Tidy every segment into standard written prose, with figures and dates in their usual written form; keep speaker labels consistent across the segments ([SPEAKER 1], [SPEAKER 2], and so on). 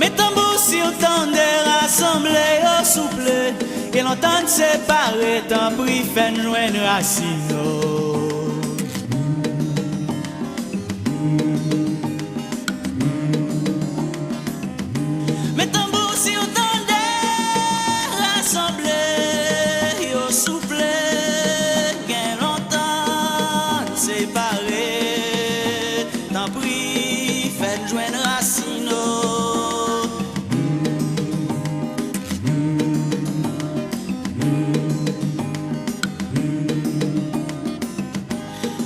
[SPEAKER 1] Mes tambours si autant de rassemblés au souple et l'entendre séparer, tant pris fait nous une racine. Mes tambours si autant de rassemblés au souple et l'entendre séparer, tant pris fait nous une racine.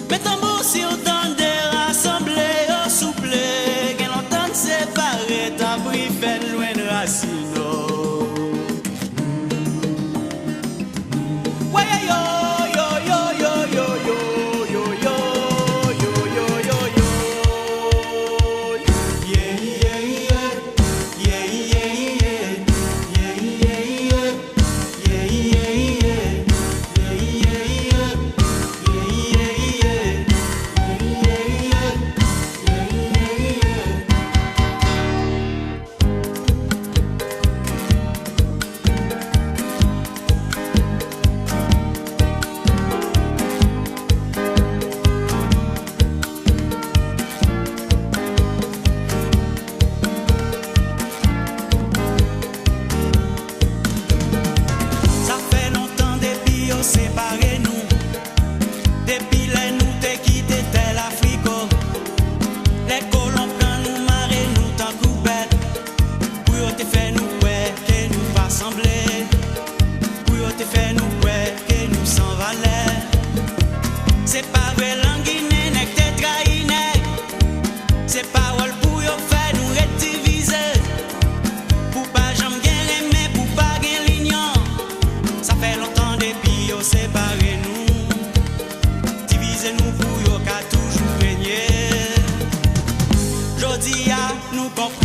[SPEAKER 1] Mes tambours si autant de rassemblés au souple, qu'elle entend séparer, tant pris fait loin de racine. Ouais, yo, yo, yo, yo, yo, yo, yo, yo, yo, yo, yo, yo. Yeah, yeah, yeah. Yeah, yeah, yeah. Yeah, yeah, yeah. Yeah, yeah, yeah. Yeah, yeah, yeah. Ça fait longtemps depuis on séparé nous. Depuis les nous t'es quitté tel Afrique. Les colons prennent nous marrer nous tant coupette. Pour te faire nous ouais que nous pas sembler. Pour te faire nous ouais que nous s'en valait. C'est pas vrai l'anguiné n'est que t'es trahi n'est. C'est parole pour yo faire nous rédiviser. Pour pas jamais bien aimer, pour pas bien lignon. Ça fait longtemps depuis yo séparé nous. Divisez-nous pour yo qu'à toujours régner. Jodi a nous comprenons.